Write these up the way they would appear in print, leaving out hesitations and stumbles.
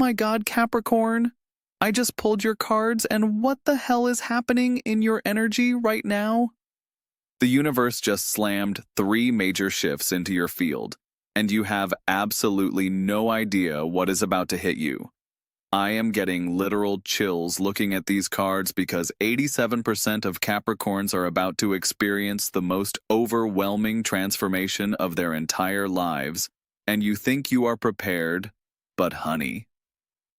my God, Capricorn. I just pulled your cards, and what the hell is happening in your energy right now? The universe just slammed 3 major shifts into your field, and you have absolutely no idea what is about to hit you. I am getting literal chills looking at these cards because 87% of Capricorns are about to experience the most overwhelming transformation of their entire lives, and you think you are prepared, but honey,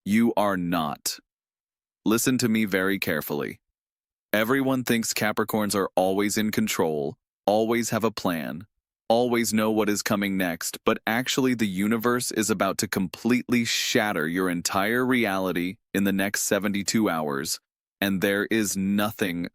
you are not. Listen to me very carefully. Everyone thinks Capricorns are always in control, always have a plan, always know what is coming next, but actually the universe is about to completely shatter your entire reality in the next 72 hours, and there is nothing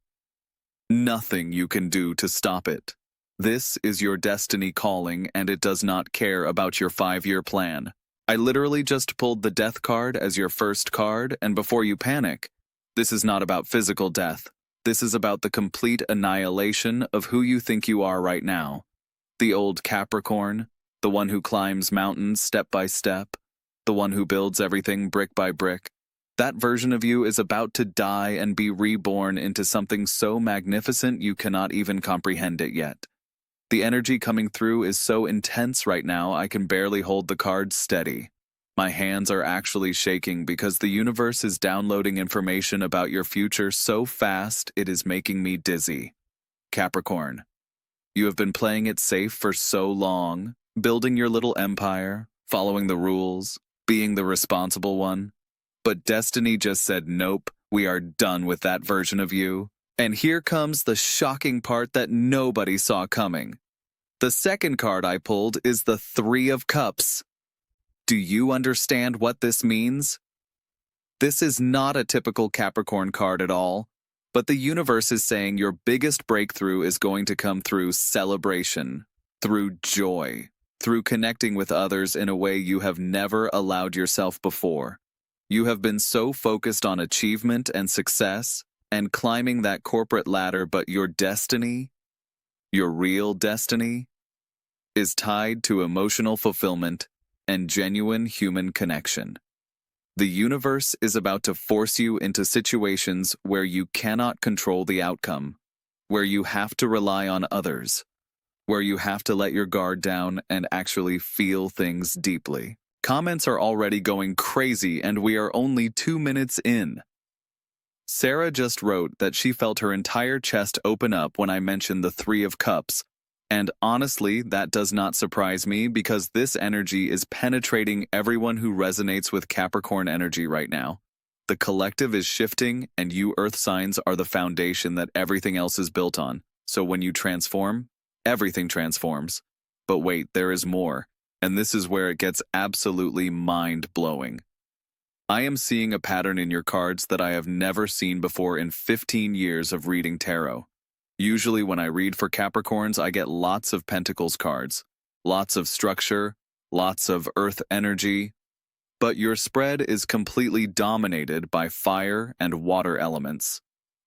you can do to stop it. This is your destiny calling, and it does not care about your 5-year plan. I literally just pulled the death card as your first card, and before you panic, this is not about physical death. This is about the complete annihilation of who you think you are right now. The old Capricorn, the one who climbs mountains step by step, the one who builds everything brick by brick. That version of you is about to die and be reborn into something so magnificent you cannot even comprehend it yet. The energy coming through is so intense right now I can barely hold the cards steady. My hands are actually shaking because the universe is downloading information about your future so fast it is making me dizzy. Capricorn, you have been playing it safe for so long, building your little empire, following the rules, being the responsible one. But destiny just said nope, we are done with that version of you. And here comes the shocking part that nobody saw coming. The second card I pulled is the 3 of Cups. Do you understand what this means? This is not a typical Capricorn card at all, but the universe is saying your biggest breakthrough is going to come through celebration, through joy, through connecting with others in a way you have never allowed yourself before. You have been so focused on achievement and success and climbing that corporate ladder, but your destiny, your real destiny, is tied to emotional fulfillment and genuine human connection. The universe is about to force you into situations where you cannot control the outcome, where you have to rely on others, where you have to let your guard down and actually feel things deeply. Comments are already going crazy and we are only 2 minutes in. Sarah just wrote that she felt her entire chest open up when I mentioned the 3 of Cups. And honestly, that does not surprise me because this energy is penetrating everyone who resonates with Capricorn energy right now. The collective is shifting, and you earth signs are the foundation that everything else is built on. So when you transform, everything transforms. But wait, there is more, and this is where it gets absolutely mind-blowing. I am seeing a pattern in your cards that I have never seen before in 15 years of reading tarot. Usually when I read for Capricorns, I get lots of Pentacles cards, lots of structure, lots of earth energy, but your spread is completely dominated by fire and water elements.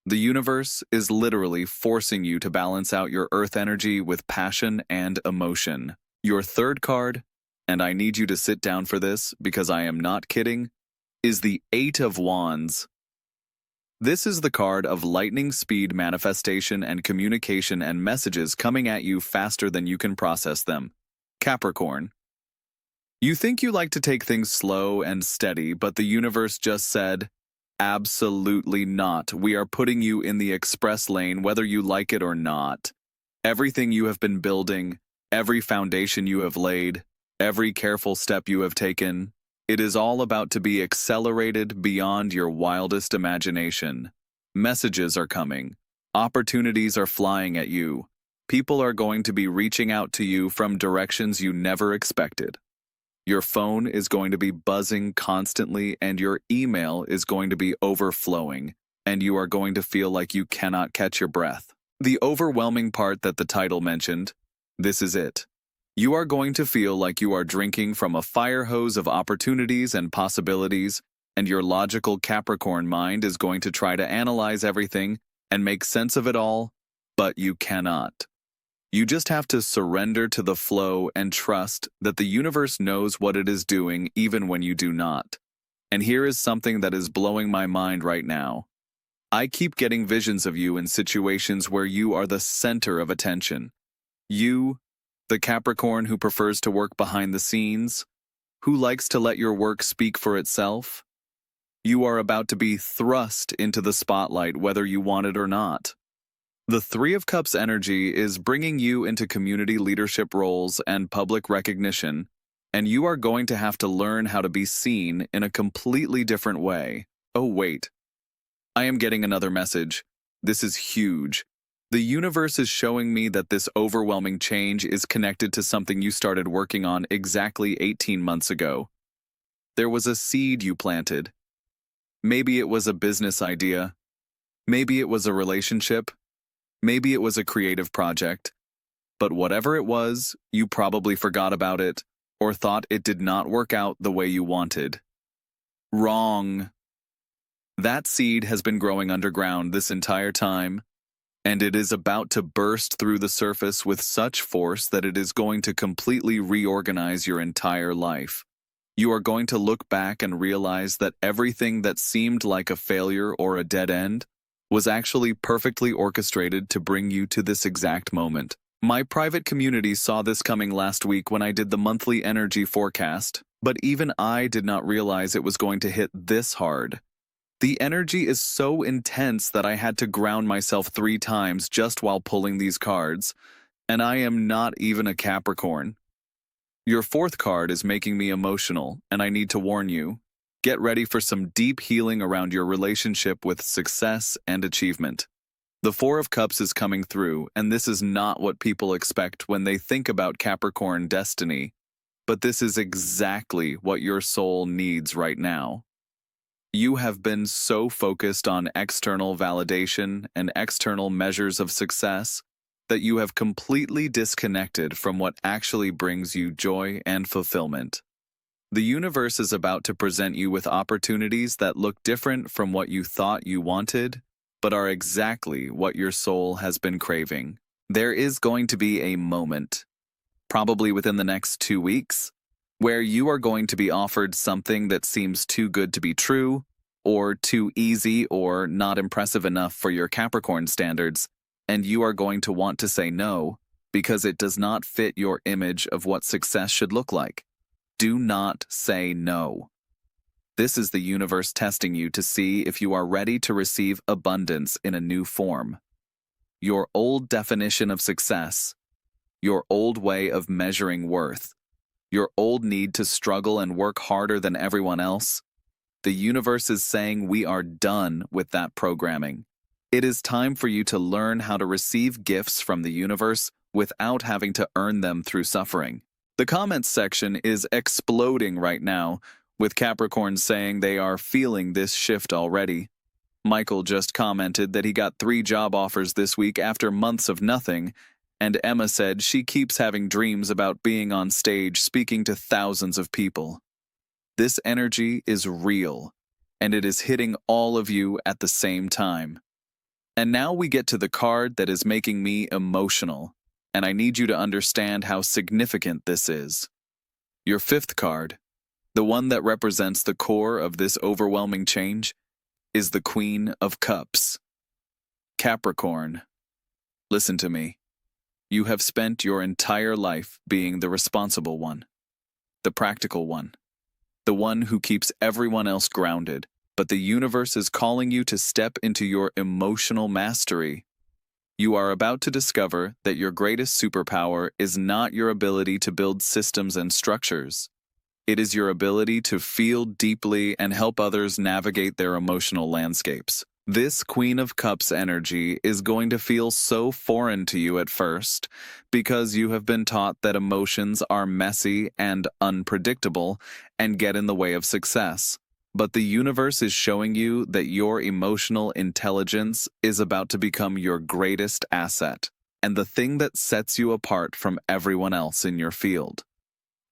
The universe is literally forcing you to balance out your earth energy with passion and emotion. Your third card, and I need you to sit down for this because I am not kidding, is the 8 of Wands. This is the card of lightning speed manifestation and communication and messages coming at you faster than you can process them. Capricorn. You think you like to take things slow and steady, but the universe just said, absolutely not. We are putting you in the express lane whether you like it or not. Everything you have been building, every foundation you have laid, every careful step you have taken, it is all about to be accelerated beyond your wildest imagination. Messages are coming. Opportunities are flying at you. People are going to be reaching out to you from directions you never expected. Your phone is going to be buzzing constantly and your email is going to be overflowing, and you are going to feel like you cannot catch your breath. The overwhelming part that the title mentioned, this is it. You are going to feel like you are drinking from a fire hose of opportunities and possibilities, and your logical Capricorn mind is going to try to analyze everything and make sense of it all, but you cannot. You just have to surrender to the flow and trust that the universe knows what it is doing even when you do not. And here is something that is blowing my mind right now. I keep getting visions of you in situations where you are the center of attention. You, the Capricorn who prefers to work behind the scenes, who likes to let your work speak for itself. You are about to be thrust into the spotlight whether you want it or not. The Three of Cups energy is bringing you into community leadership roles and public recognition, and you are going to have to learn how to be seen in a completely different way. Oh, wait. I am getting another message. This is huge. The universe is showing me that this overwhelming change is connected to something you started working on exactly 18 months ago. There was a seed you planted. Maybe it was a business idea. Maybe it was a relationship. Maybe it was a creative project. But whatever it was, you probably forgot about it or thought it did not work out the way you wanted. Wrong. That seed has been growing underground this entire time, and it is about to burst through the surface with such force that it is going to completely reorganize your entire life. You are going to look back and realize that everything that seemed like a failure or a dead end was actually perfectly orchestrated to bring you to this exact moment. My private community saw this coming last week when I did the monthly energy forecast, but even I did not realize it was going to hit this hard. The energy is so intense that I had to ground myself 3 times just while pulling these cards, and I am not even a Capricorn. Your 4th card is making me emotional, and I need to warn you. Get ready for some deep healing around your relationship with success and achievement. The 4 of Cups is coming through, and this is not what people expect when they think about Capricorn destiny, but this is exactly what your soul needs right now. You have been so focused on external validation and external measures of success that you have completely disconnected from what actually brings you joy and fulfillment. The universe is about to present you with opportunities that look different from what you thought you wanted, but are exactly what your soul has been craving. There is going to be a moment, probably within the next 2 weeks, where you are going to be offered something that seems too good to be true, or too easy or not impressive enough for your Capricorn standards, and you are going to want to say no because it does not fit your image of what success should look like. Do not say no. This is the universe testing you to see if you are ready to receive abundance in a new form. Your old definition of success, your old way of measuring worth, your old need to struggle and work harder than everyone else, the universe is saying we are done with that programming. It is time for you to learn how to receive gifts from the universe without having to earn them through suffering. The comments section is exploding right now, with Capricorn saying they are feeling this shift already. Michael just commented that he got 3 job offers this week after months of nothing, and Emma said she keeps having dreams about being on stage speaking to thousands of people. This energy is real, and it is hitting all of you at the same time. And now we get to the card that is making me emotional, and I need you to understand how significant this is. Your 5th card, the one that represents the core of this overwhelming change, is the Queen of Cups. Capricorn, listen to me. You have spent your entire life being the responsible one, the practical one, the one who keeps everyone else grounded. But the universe is calling you to step into your emotional mastery. You are about to discover that your greatest superpower is not your ability to build systems and structures. It is your ability to feel deeply and help others navigate their emotional landscapes. This Queen of Cups energy is going to feel so foreign to you at first because you have been taught that emotions are messy and unpredictable and get in the way of success. But the universe is showing you that your emotional intelligence is about to become your greatest asset and the thing that sets you apart from everyone else in your field.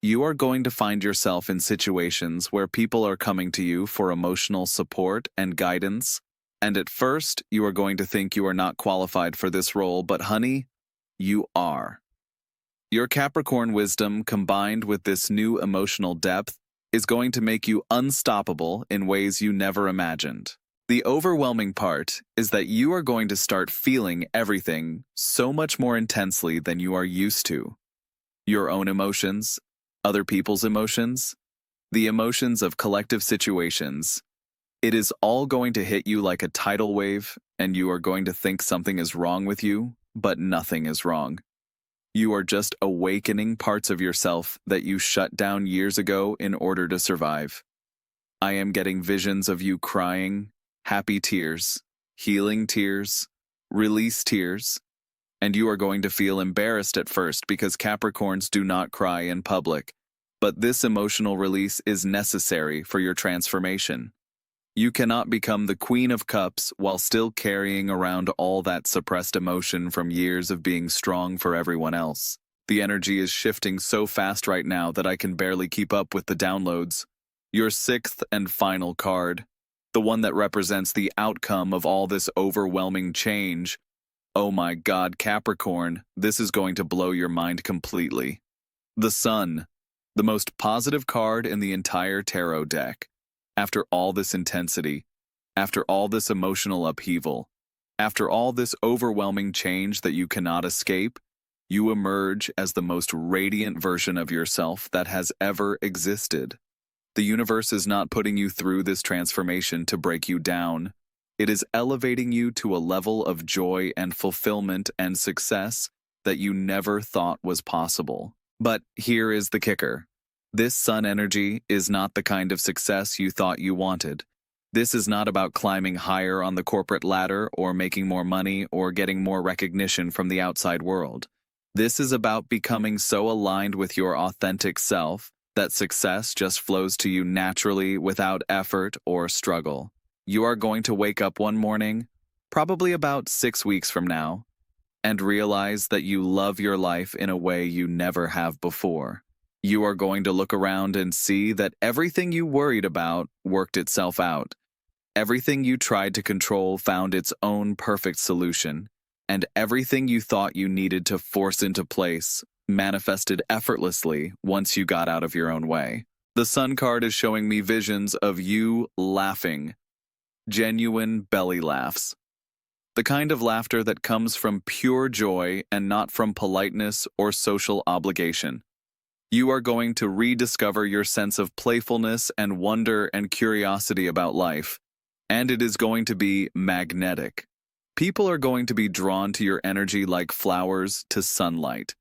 You are going to find yourself in situations where people are coming to you for emotional support and guidance, and at first you are going to think you are not qualified for this role, but honey, you are. Your Capricorn wisdom combined with this new emotional depth is going to make you unstoppable in ways you never imagined. The overwhelming part is that you are going to start feeling everything so much more intensely than you are used to. Your own emotions, other people's emotions, the emotions of collective situations. It is all going to hit you like a tidal wave, and you are going to think something is wrong with you, but nothing is wrong. You are just awakening parts of yourself that you shut down years ago in order to survive. I am getting visions of you crying, happy tears, healing tears, release tears, and you are going to feel embarrassed at first because Capricorns do not cry in public. But this emotional release is necessary for your transformation. You cannot become the Queen of Cups while still carrying around all that suppressed emotion from years of being strong for everyone else. The energy is shifting so fast right now that I can barely keep up with the downloads. Your sixth and final card, the one that represents the outcome of all this overwhelming change. Oh my God, Capricorn, this is going to blow your mind completely. The Sun, the most positive card in the entire tarot deck. After all this intensity, after all this emotional upheaval, after all this overwhelming change that you cannot escape, you emerge as the most radiant version of yourself that has ever existed. The universe is not putting you through this transformation to break you down. It is elevating you to a level of joy and fulfillment and success that you never thought was possible. But here is the kicker. This sun energy is not the kind of success you thought you wanted. This is not about climbing higher on the corporate ladder or making more money or getting more recognition from the outside world. This is about becoming so aligned with your authentic self that success just flows to you naturally without effort or struggle. You are going to wake up one morning, probably about 6 weeks from now, and realize that you love your life in a way you never have before. You are going to look around and see that everything you worried about worked itself out. Everything you tried to control found its own perfect solution, and everything you thought you needed to force into place manifested effortlessly once you got out of your own way. The Sun card is showing me visions of you laughing. Genuine belly laughs. The kind of laughter that comes from pure joy and not from politeness or social obligation. You are going to rediscover your sense of playfulness and wonder and curiosity about life, and it is going to be magnetic. People are going to be drawn to your energy like flowers to sunlight.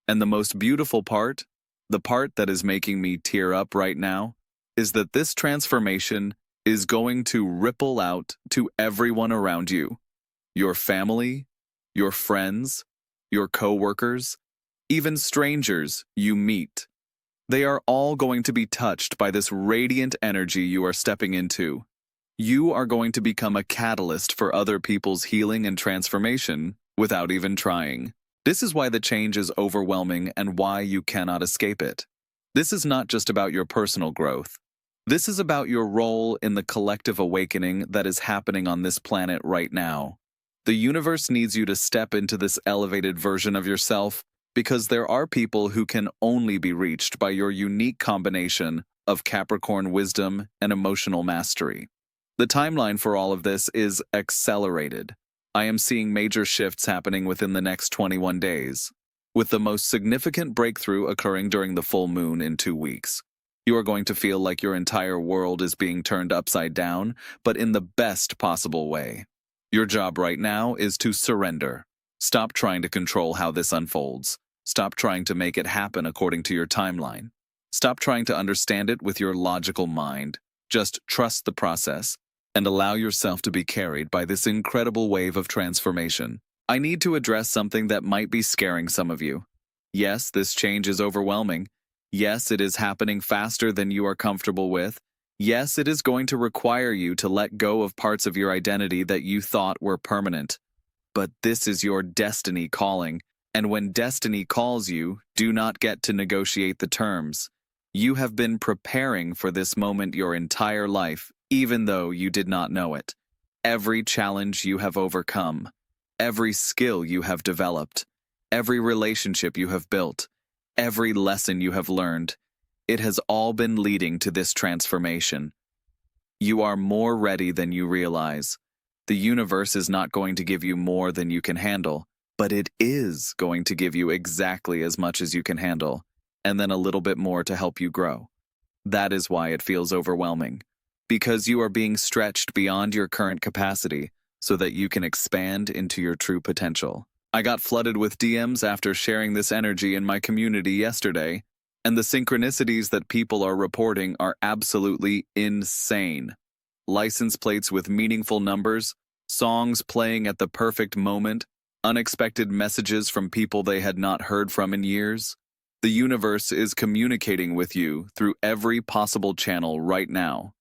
And the most beautiful part, the part that is making me tear up right now, is that this transformation is going to ripple out to everyone around you. Your family, your friends, your coworkers, even strangers you meet. They are all going to be touched by this radiant energy you are stepping into. You are going to become a catalyst for other people's healing and transformation without even trying. This is why the change is overwhelming and why you cannot escape it. This is not just about your personal growth. This is about your role in the collective awakening that is happening on this planet right now. The universe needs you to step into this elevated version of yourself because there are people who can only be reached by your unique combination of Capricorn wisdom and emotional mastery. The timeline for all of this is accelerated. I am seeing major shifts happening within the next 21 days, with the most significant breakthrough occurring during the full moon in 2 weeks. You are going to feel like your entire world is being turned upside down, but in the best possible way. Your job right now is to surrender. Stop trying to control how this unfolds. Stop trying to make it happen according to your timeline. Stop trying to understand it with your logical mind. Just trust the process and allow yourself to be carried by this incredible wave of transformation. I need to address something that might be scaring some of you. Yes, this change is overwhelming. Yes, it is happening faster than you are comfortable with. Yes, it is going to require you to let go of parts of your identity that you thought were permanent. But this is your destiny calling, and when destiny calls you, do not get to negotiate the terms. You have been preparing for this moment your entire life, even though you did not know it. Every challenge you have overcome, every skill you have developed, every relationship you have built, every lesson you have learned, It has all been leading to this transformation. You are more ready than you realize. The universe is not going to give you more than you can handle, but it is going to give you exactly as much as you can handle, and then a little bit more to help you grow. That is why it feels overwhelming, because you are being stretched beyond your current capacity so that you can expand into your true potential. I got flooded with DMs after sharing this energy in my community yesterday, and the synchronicities that people are reporting are absolutely insane. License plates with meaningful numbers, songs playing at the perfect moment, unexpected messages from people they had not heard from in years. The universe is communicating with you through every possible channel right now.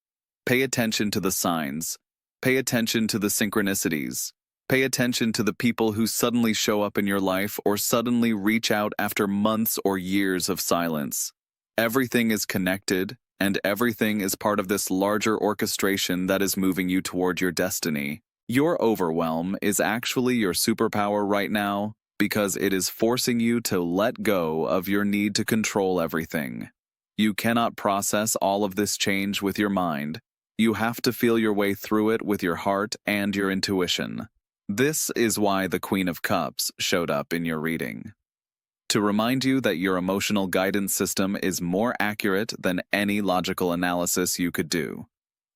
Pay attention to the signs. Pay attention to the synchronicities. Pay attention to the people who suddenly show up in your life or suddenly reach out after months or years of silence. Everything is connected, and everything is part of this larger orchestration that is moving you toward your destiny. Your overwhelm is actually your superpower right now because it is forcing you to let go of your need to control everything. You cannot process all of this change with your mind. You have to feel your way through it with your heart and your intuition. This is why the Queen of Cups showed up in your reading. To remind you that your emotional guidance system is more accurate than any logical analysis you could do.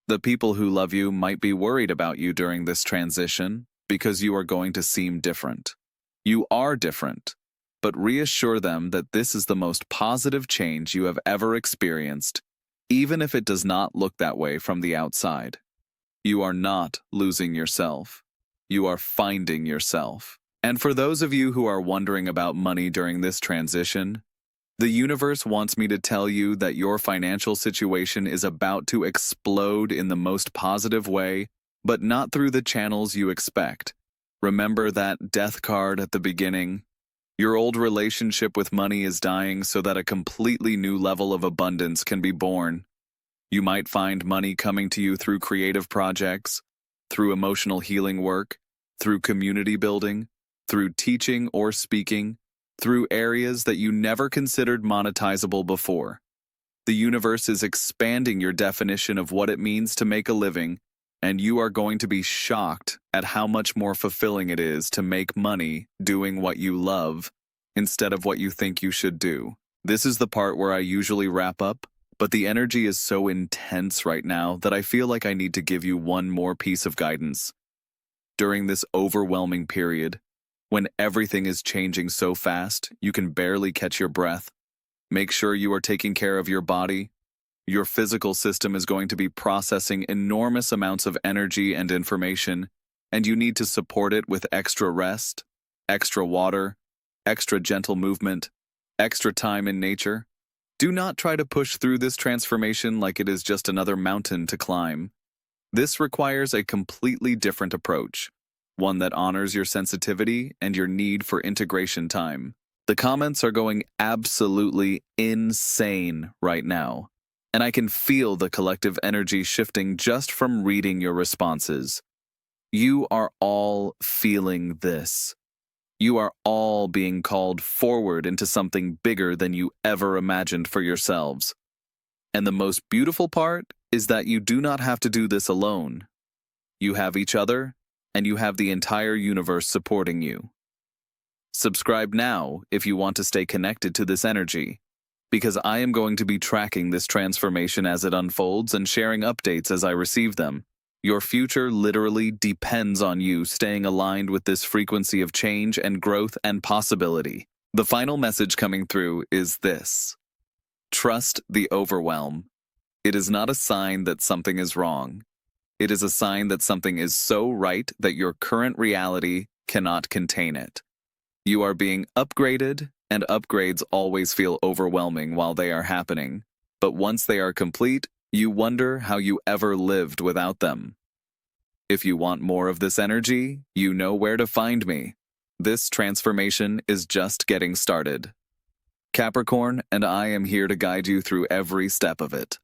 The people who love you might be worried about you during this transition because you are going to seem different. You are different, but reassure them that this is the most positive change you have ever experienced, even if it does not look that way from the outside. You are not losing yourself. You are finding yourself. And for those of you who are wondering about money during this transition, the universe wants me to tell you that your financial situation is about to explode in the most positive way, but not through the channels you expect. Remember that death card at the beginning? Your old relationship with money is dying so that a completely new level of abundance can be born. You might find money coming to you through creative projects, through emotional healing work, through community building, through teaching or speaking, through areas that you never considered monetizable before. The universe is expanding your definition of what it means to make a living, and you are going to be shocked at how much more fulfilling it is to make money doing what you love instead of what you think you should do. This is the part where I usually wrap up, but the energy is so intense right now that I feel like I need to give you one more piece of guidance. During this overwhelming period, when everything is changing so fast, you can barely catch your breath, make sure you are taking care of your body. Your physical system is going to be processing enormous amounts of energy and information, and you need to support it with extra rest, extra water, extra gentle movement, extra time in nature. Do not try to push through this transformation like it is just another mountain to climb. This requires a completely different approach, one that honors your sensitivity and your need for integration time. The comments are going absolutely insane right now, and I can feel the collective energy shifting just from reading your responses. You are all feeling this. You are all being called forward into something bigger than you ever imagined for yourselves. And the most beautiful part is that you do not have to do this alone. You have each other, and you have the entire universe supporting you. Subscribe now if you want to stay connected to this energy, because I am going to be tracking this transformation as it unfolds and sharing updates as I receive them. Your future literally depends on you staying aligned with this frequency of change and growth and possibility. The final message coming through is this: trust the overwhelm. It is not a sign that something is wrong. It is a sign that something is so right that your current reality cannot contain it. You are being upgraded, and upgrades always feel overwhelming while they are happening. But once they are complete, you wonder how you ever lived without them. If you want more of this energy, you know where to find me. This transformation is just getting started. Capricorn, and I am here to guide you through every step of it.